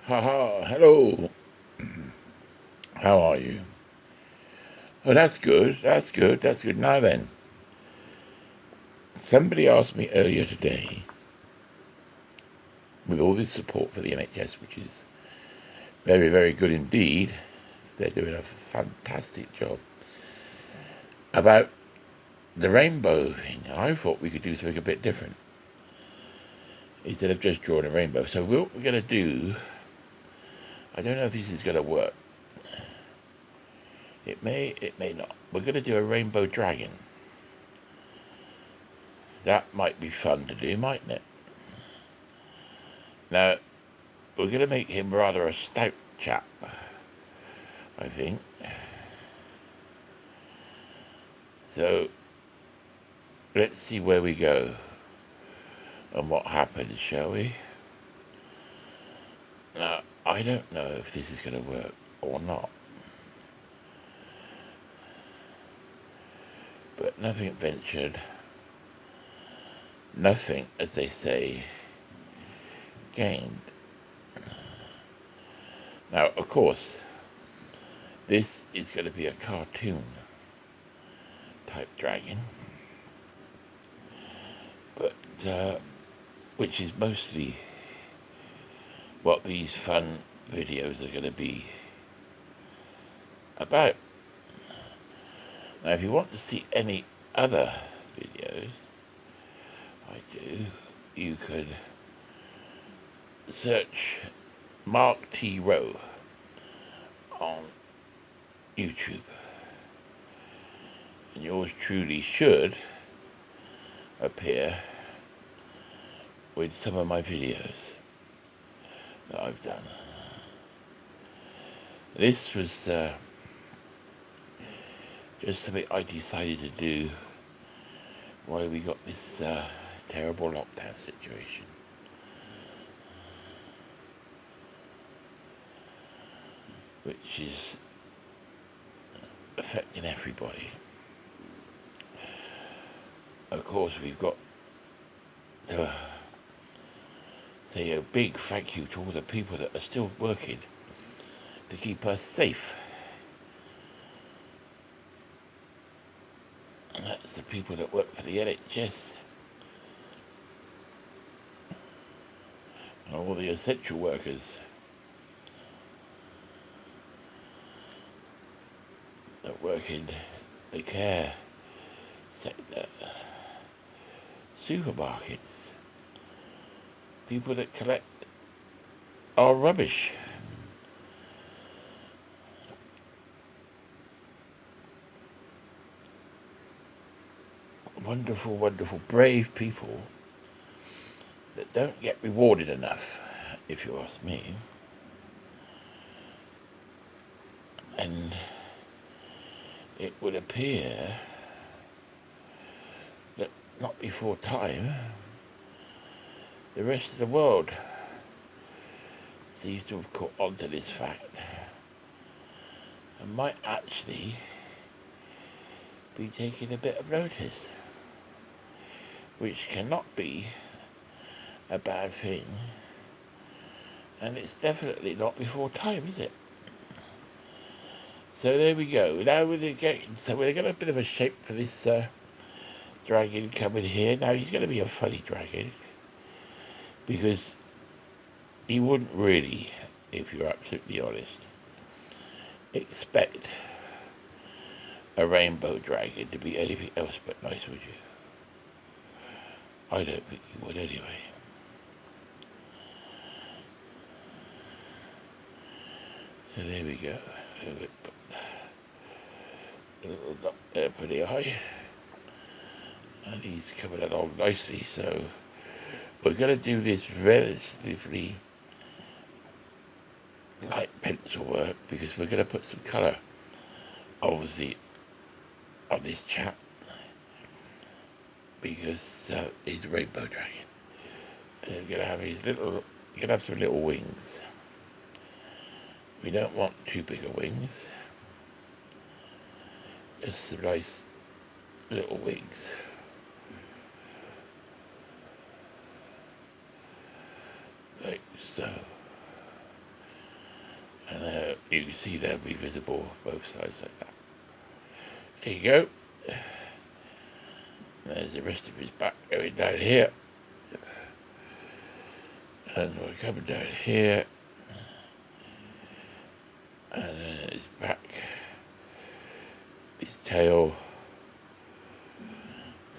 Haha, hello. How are you? Oh, that's good. That's good. That's good. Now then, somebody asked me earlier today, with all this support for the NHS, which is very, very good indeed, they're doing a fantastic job, about the rainbow thing. I thought we could do something a bit different instead of just drawing a rainbow. So what we're going to do, I don't know if this is going to work. It may not. We're going to do a rainbow dragon. That might be fun to do, mightn't it? Now, we're going to make him rather a stout chap, I think. So, let's see where we go and what happens, shall we? Now, I don't know if this is going to work or not. But nothing ventured, nothing, as they say, gained. Now, of course, this is going to be a cartoon type dragon, but which is mostly what these fun videos are going to be about. Now, if you want to see any other videos I do, you could search Mark T. Rowe on YouTube, and yours truly should appear with some of my videos that I've done. This was just something I decided to do while we got this terrible lockdown situation. Which is affecting everybody. Of course, we've got to say a big thank you to all the people that are still working to keep us safe. And that's the people that work for the NHS and all the essential workers. That work in the care sector, supermarkets, people that collect our rubbish. Wonderful, wonderful, brave people that don't get rewarded enough, if you ask me. And it would appear that not before time, the rest of the world seems to have caught on to this fact and might actually be taking a bit of notice, which cannot be a bad thing, and it's definitely not before time, is it? So there we go. Now we're going to get a bit of a shape for this dragon coming here. Now he's going to be a funny dragon, because he wouldn't really, if you're absolutely honest, expect a rainbow dragon to be anything else but nice, would you? I don't think you would anyway. So there we go. A little dot there for the eye. And he's coming along nicely, so we're going to do this relatively light pencil work, because we're going to put some colour on this chap, because he's a rainbow dragon. And we're going to have some little wings. We don't want too big of wings, just some nice little wings. Like so. You can see they'll be visible both sides like that. There you go. There's the rest of his back going down here. And we're coming down here. And then his back, his tail,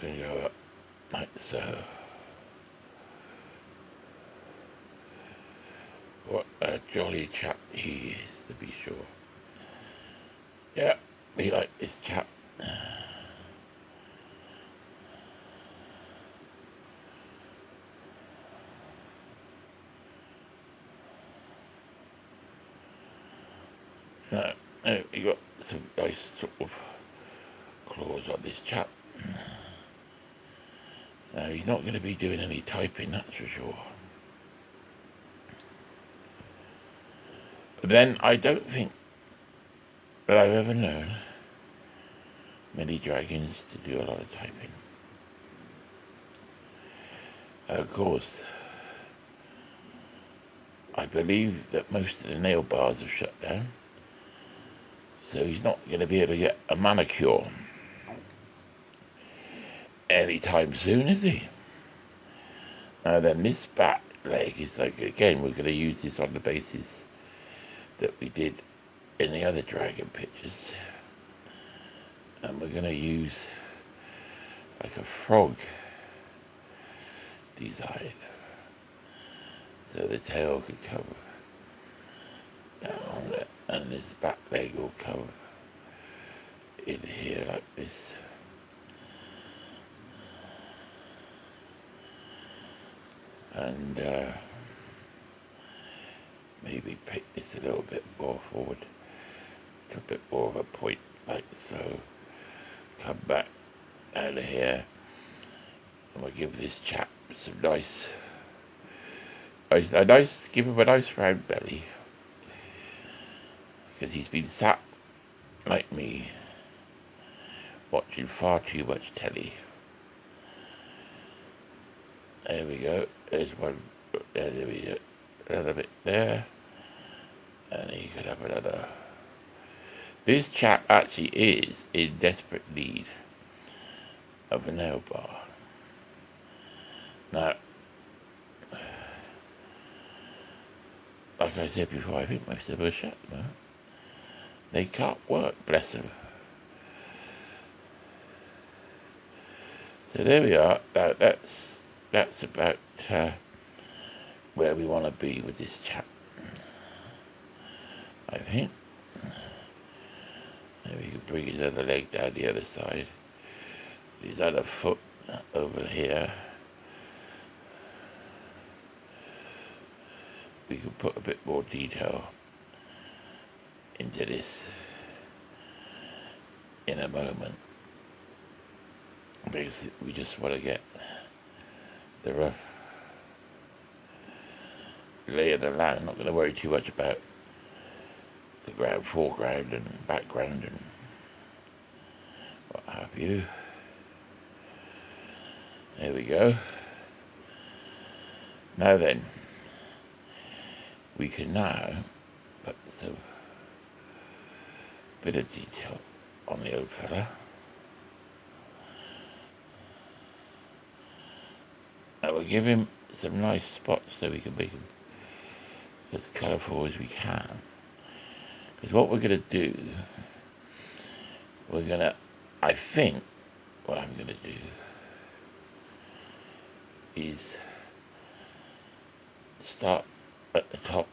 gonna go up like so. What a jolly chap he is, to be sure. Yeah, we like this chap. Now, we got some nice sort of claws on this chap. Now, he's not going to be doing any typing, that's for sure. But then, I don't think that I've ever known many dragons to do a lot of typing. Of course, I believe that most of the nail bars have shut down, so he's not going to be able to get a manicure anytime soon, is he? Now then, this back leg is like, again, we're going to use this on the basis that we did in the other dragon pictures. And we're going to use like a frog design. So the tail could cover down there, and this back leg will cover in here like this. And maybe pick this a little bit more forward to a bit more of a point like so. Come back out of here, and we'll give this chap some give him a nice round belly, because he's been sat like me watching far too much telly. There we go. There's one. There we go. Another bit there, and he could have another. This chap actually is in desperate need of a nail bar. Now, like I said before, I think most of them are shut now. They can't work, bless them. So there we are. Now that's about where we want to be with this chap, I think. Maybe we can bring his other leg down the other side. His other foot over here. We can put a bit more detail into this in a moment. Basically, we just want to get the rough lay of the land. I'm not going to worry too much about the foreground and background and what have you. There we go. Now then, we can now put some bit of detail on the old fella. And we'll give him some nice spots so we can make him as colourful as we can. Because what we're going to do, I think what I'm going to do is start at the top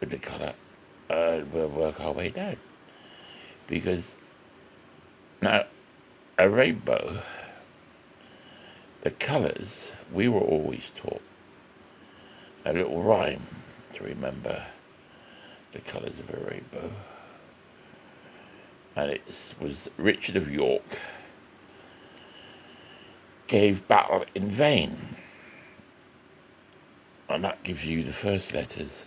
with the colour and we'll work our way down. Because now, a rainbow, the colours, we were always taught a little rhyme to remember the colours of a rainbow. And it was Richard of York gave battle in vain. And that gives you the first letters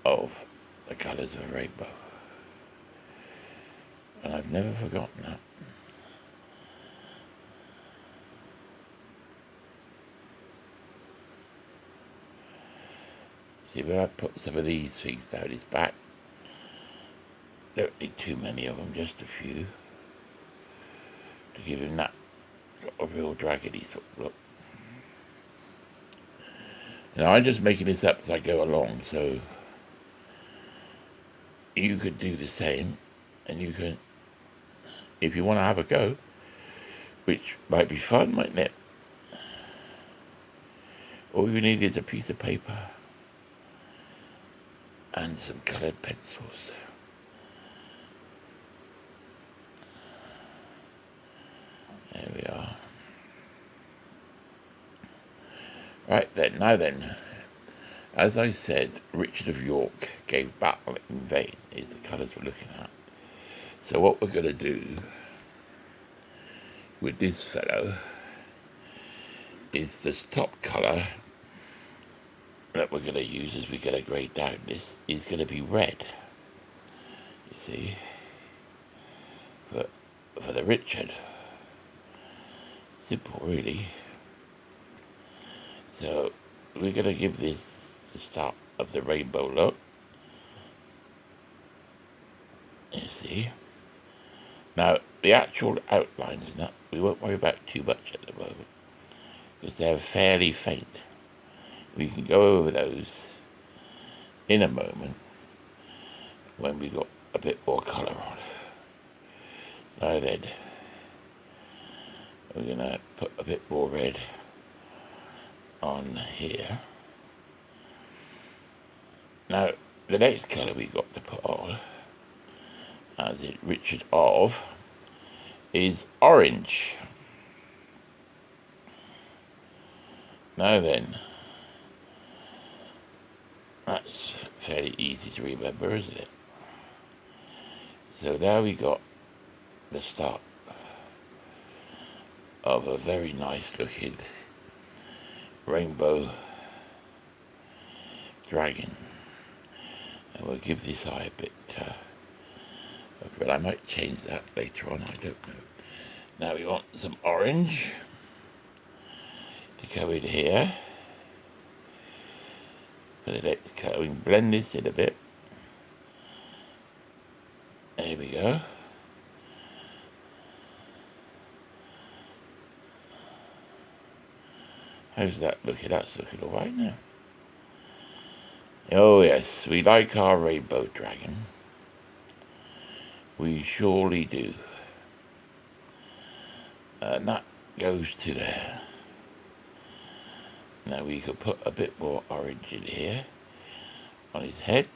of the colours of a rainbow. And I've never forgotten that. See, when I put some of these things down his back, Don't need too many of them, just a few, to give him that sort of real dragony sort of look. Now I'm just making this up as I go along, so you could do the same, and you can, if you want to have a go, which might be fun, mightn't it? All you need is a piece of paper and some coloured pencils. There we are. Right then, now then, as I said, Richard of York gave battle in vain, is the colours we're looking at. So what we're going to do with this fellow is this top colour that we're going to use as we get a grade down. This is going to be red, you see, for the Richard. Simple, really. So we're going to give this the start of the rainbow look, you see. Now the actual outlines and that we won't worry about too much at the moment, because they're fairly faint. We can go over those in a moment when we got a bit more colour on. Now then, we're going to put a bit more red on here. Now the next colour we got to put on, as in Richard of, is orange. Now then, that's fairly easy to remember, isn't it? So now we got the start of a very nice looking rainbow dragon. And we'll give this eye a bit but I might change that later on, I don't know. Now we want some orange to go in here for the next colour. We can blend this in a bit. There we go. How's that looking? That's looking alright now. Oh yes, we like our rainbow dragon. We surely do. And that goes to there. Now we could put a bit more orange in here on his head.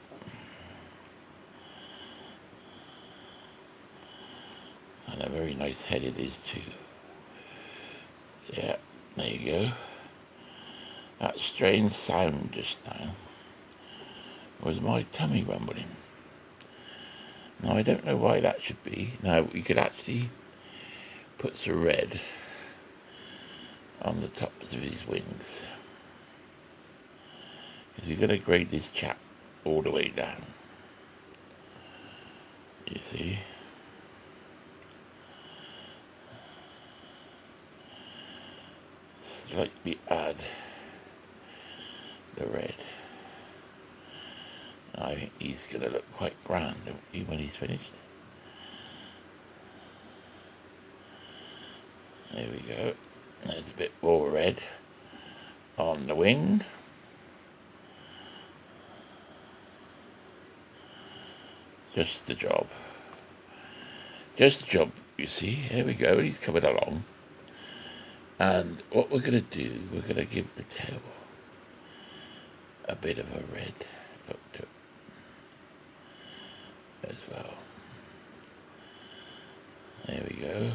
And a very nice head it is too. Yeah, there you go. That strange sound just now was my tummy rumbling. Now I don't know why that should be. Now we could actually put some red on the tops of his wings, because we're going to grade this chap all the way down, you see. Slightly add the red. I think he's going to look quite grand when he's finished. There we go. There's a bit more red on the wing. Just the job. Just the job, you see. There we go. He's coming along. And what we're going to do, we're going to give the tail a bit of a red look to it as well. There we go.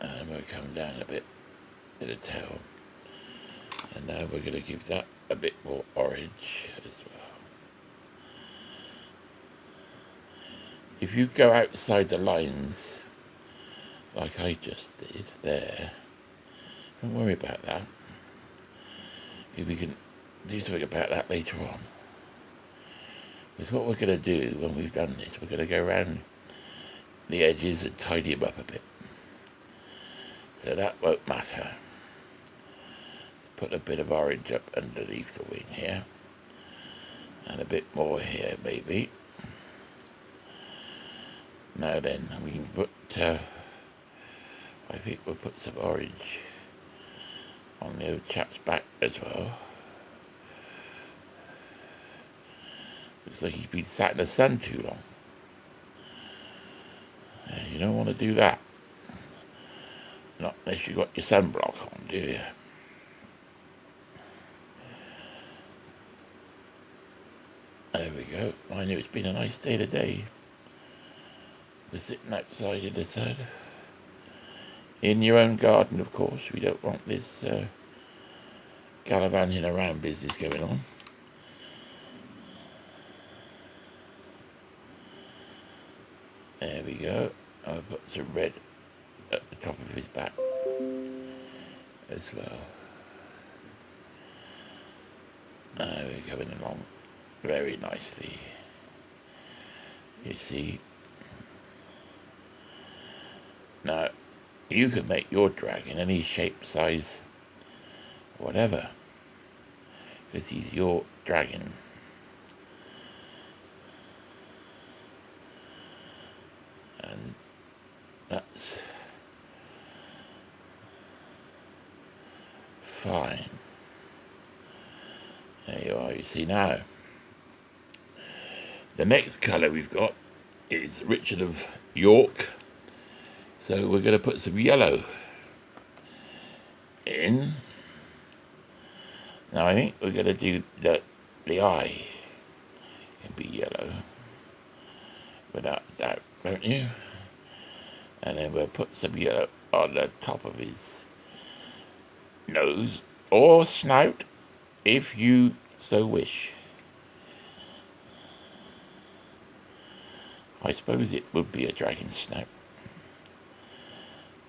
And we'll come down a bit to the tail. And now we're going to give that a bit more orange as well. If you go outside the lines, like I just did there, don't worry about that. We can do something about that later on. Because what we're going to do when we've done this, we're going to go around the edges and tidy them up a bit. So that won't matter. put a bit of orange up underneath the wing here. And a bit more here, maybe. Now then, we can put, I think we'll put some orange on the old chap's back as well. Looks like he's been sat in the sun too long. You don't want to do that. Not unless you've got your sunblock on, do you? There we go. I know it's been a nice day today. We're sitting outside in the sun. In your own garden, of course. We don't want this gallivanting around business going on. There we go. I'll put some red at the top of his back as well. Now we're going along very nicely. You see. Now, you can make your dragon any shape, size, whatever, because he's your dragon. And that's fine. There you are, you see now. The next colour we've got is Richard of York. So we're going to put some yellow in. Now I think we're going to do the eye can be yellow, without doubt, won't you? And then we'll put some yellow on the top of his nose or snout, if you so wish. I suppose it would be a dragon snout.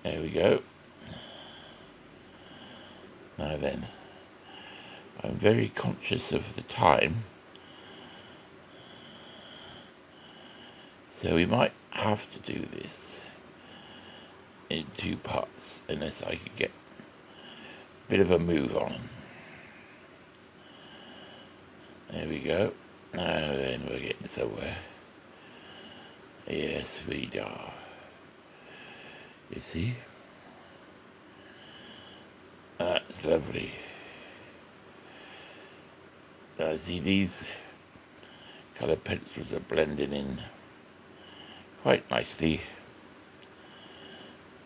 There we go. Now then, I'm very conscious of the time, so we might have to do this in 2 parts, unless I could get a bit of a move on. There we go. Now then, we're getting somewhere. Yes, we are. You see? That's lovely. Now see, these coloured pencils are blending in quite nicely,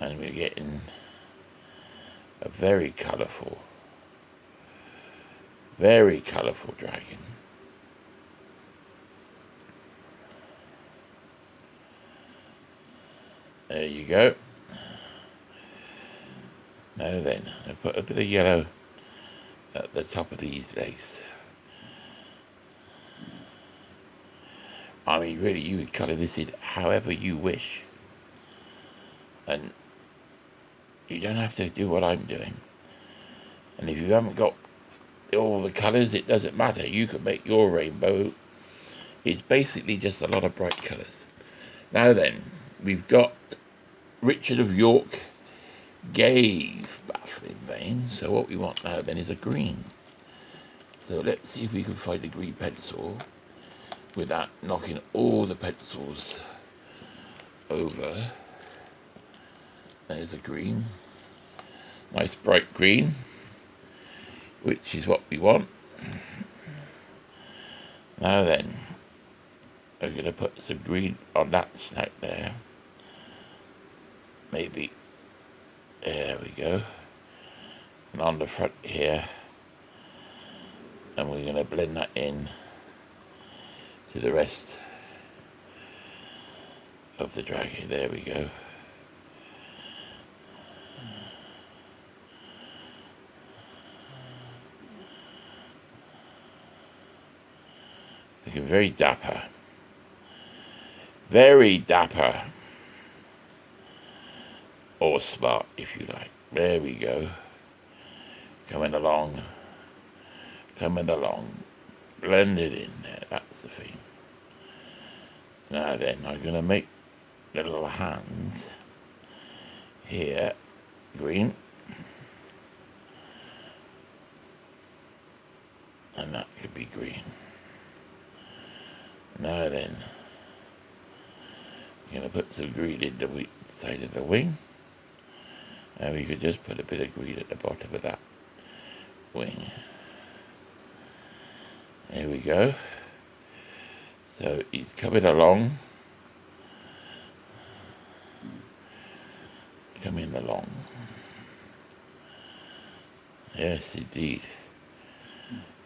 and we're getting a very colourful dragon. There you go. Now then, I put a bit of yellow at the top of these legs. I mean, really, you could colour this in however you wish. And you don't have to do what I'm doing. And if you haven't got all the colours, it doesn't matter. You can make your rainbow. It's basically just a lot of bright colours. Now then, we've got Richard of York gave baffling vein. So what we want now then is a green. So let's see if we can find a green pencil without knocking all the pencils over. There's a green. Nice bright green, which is what we want. Now then, we're going to put some green on that snout there. Maybe. There we go. And on the front here. And we're going to blend that in to the rest of the dragon. There we go. Looking very dapper. Very dapper. Or smart, if you like. There we go. Coming along. Coming along. Blended in there. That's the thing. Now then, I'm going to make the little hands here green. And that could be green. Now then, I'm going to put some green in the side of the wing. And we could just put a bit of green at the bottom of that wing. There we go. So he's coming along. Coming along. Yes, indeed.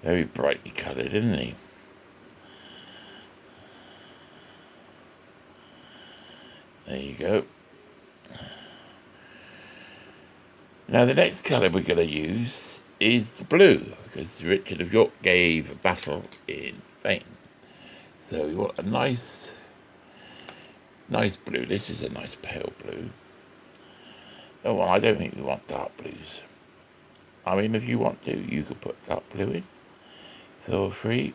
Very brightly coloured, isn't he? There you go. Now the next colour we're going to use is the blue, because Richard of York gave a battle in Spain. So we want a nice blue. This is a nice pale blue. Oh, well, I don't think we want dark blues. I mean, if you want to, you could put dark blue in. Feel free.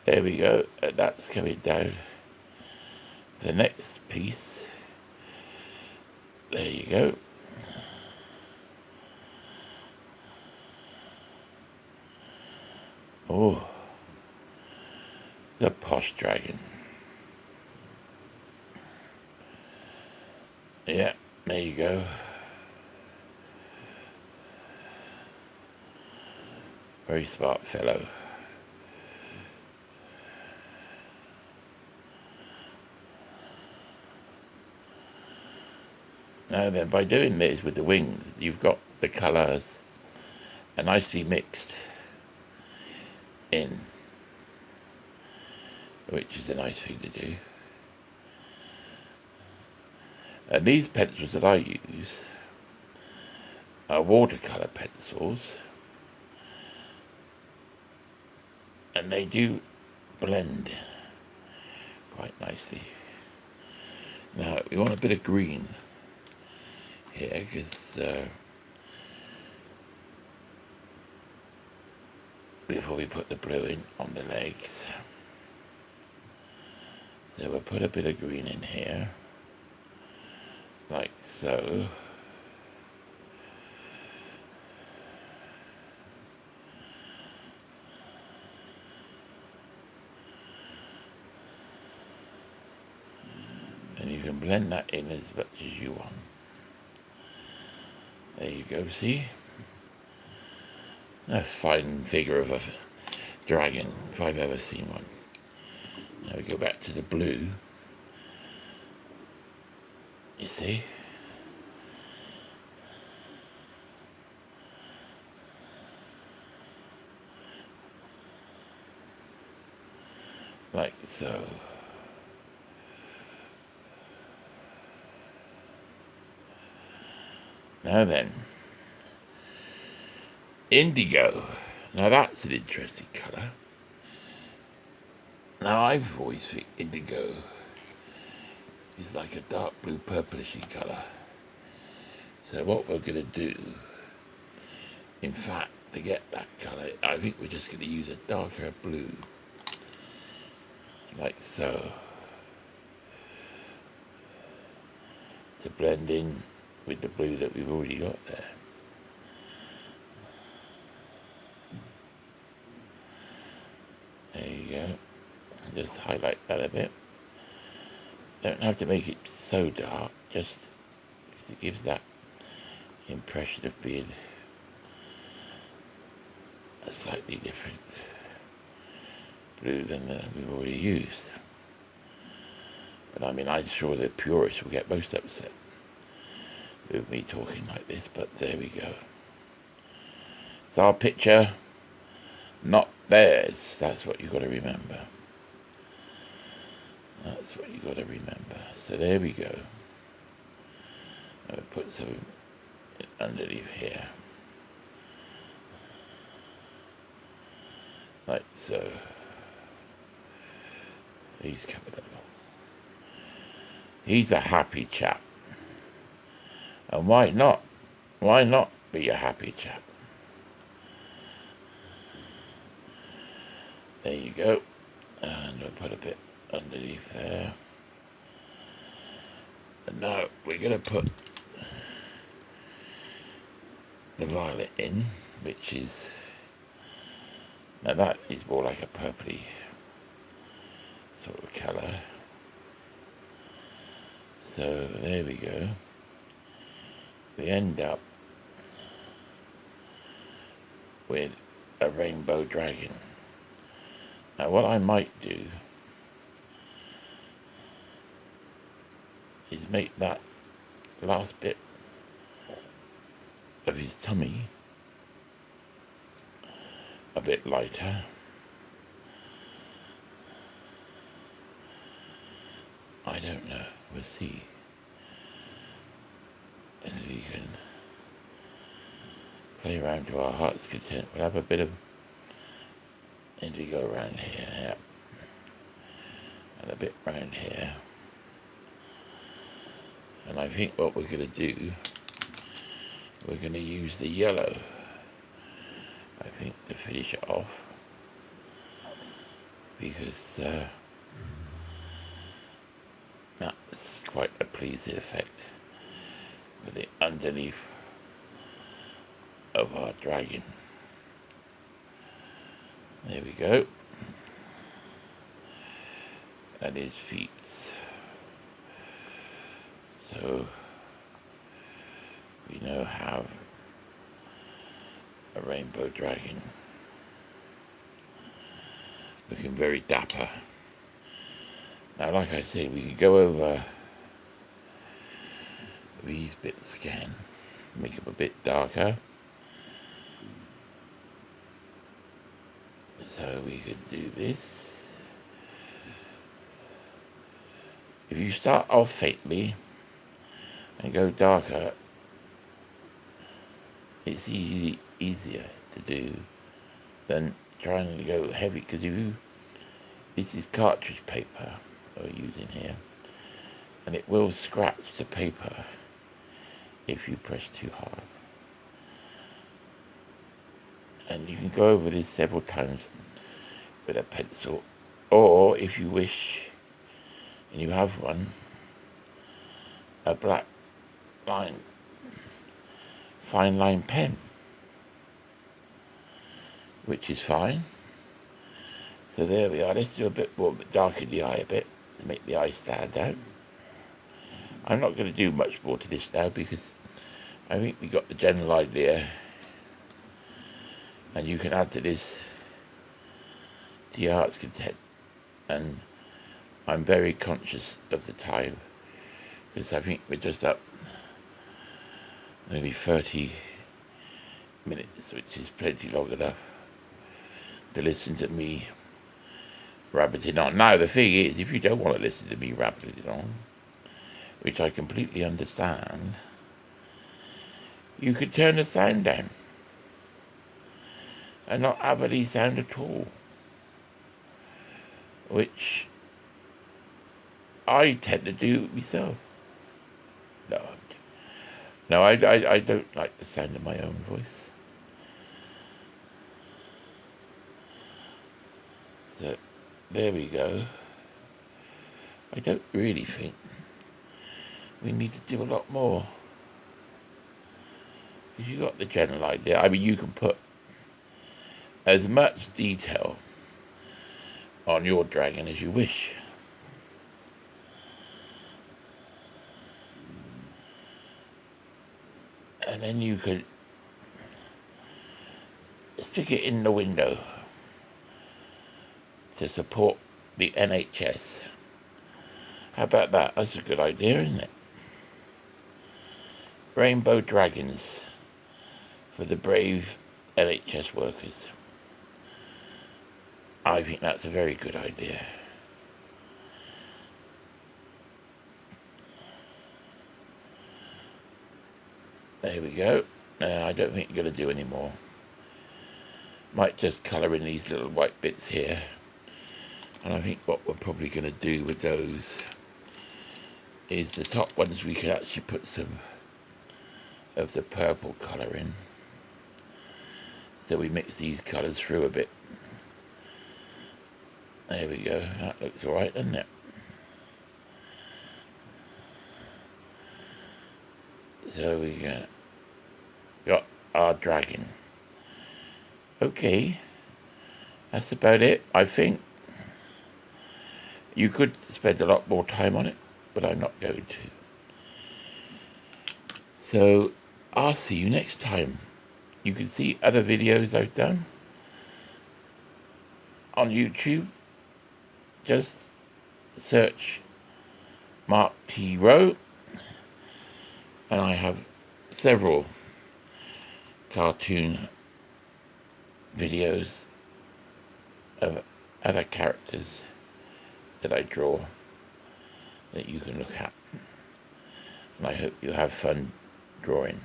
There we go. And that's coming down. The next piece. There you go. Oh, the posh dragon. Yeah, there you go. Very smart fellow. Now then, by doing this with the wings, you've got the colours nicely mixed in, which is a nice thing to do. And these pencils that I use are watercolour pencils, and they do blend quite nicely. Now we want a bit of green here, because before we put the blue in on the legs. So we'll put a bit of green in here, like so. And you can blend that in as much as you want. There you go, see? A fine figure of a dragon, if I've ever seen one. Now we go back to the blue. You see? Like so. Now then, indigo. Now that's an interesting colour. Now I've always think indigo is like a dark blue purplishy colour. So what we're going to do, in fact, to get that colour, I think we're just going to use a darker blue. Like so. To blend in with the blue that we've already got there. There you go. And just highlight that a bit. Don't have to make it so dark, just because it gives that impression of being a slightly different blue than we've already used. But I mean, I'm sure the purists will get most upset with me talking like this, but there we go. It's our picture, not theirs. That's what you've got to remember. That's what you've got to remember. So there we go. I'll put some underneath here. Like so. He's coming along. He's a happy chap. And why not? Why not be a happy chap? There you go. And I'll put a bit underneath there. And now we're going to put the violet in, which is Now that is more like a purpley sort of colour. So there we go. We end up with a rainbow dragon. Now what I might do is make that last bit of his tummy a bit lighter. I don't know, we'll see. As we can play around to our heart's content. We'll have a bit of indigo around here, yep. And a bit round here. And I think what we're going to do, we're going to use the yellow, I think, to finish it off. Because that's quite a pleasing effect with the underneath of our dragon. There we go. And his feet. So we now have a rainbow dragon looking very dapper. Now, like I said, we can go over these bits again, make them a bit darker. So we could do this. If you start off faintly and go darker, it's easier to do than trying to go heavy, because this is cartridge paper we're using here, and it will scratch the paper if you press too hard. And you can go over this several times with a pencil, or if you wish, and you have one, a black line, fine line pen, which is fine. So there we are. Let's do a bit more, darken the eye a bit to make the eye stand out. I'm not going to do much more to this now because I think we got the general idea, and you can add to this to your heart's content. And I'm very conscious of the time because I think we're just up nearly 30 minutes, which is plenty long enough to listen to me rabbiting on. Now the thing is, if you don't want to listen to me rabbiting on, which I completely understand, you could turn the sound down and not have any sound at all, which I tend to do myself. No, I don't like the sound of my own voice. So there we go. I don't really think we need to do a lot more. Because you got the general idea. I mean, you can put as much detail on your dragon as you wish. And then you could stick it in the window to support the NHS. How about that? That's a good idea, isn't it? Rainbow dragons for the brave NHS workers. I think that's a very good idea. There we go. I don't think you're going to do any more. Might just colour in these little white bits here. And I think what we're probably going to do with those is the top ones we could actually put some of the purple colour in. So we mix these colours through a bit. There we go. That looks alright, doesn't it? So we got our dragon. Okay. That's about it, I think. You could spend a lot more time on it, but I'm not going to. So I'll see you next time. You can see other videos I've done on YouTube. Just search Mark T. Rowe, and I have several cartoon videos of other characters that I draw that you can look at. And I hope you have fun drawing.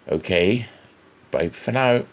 Okay, bye for now.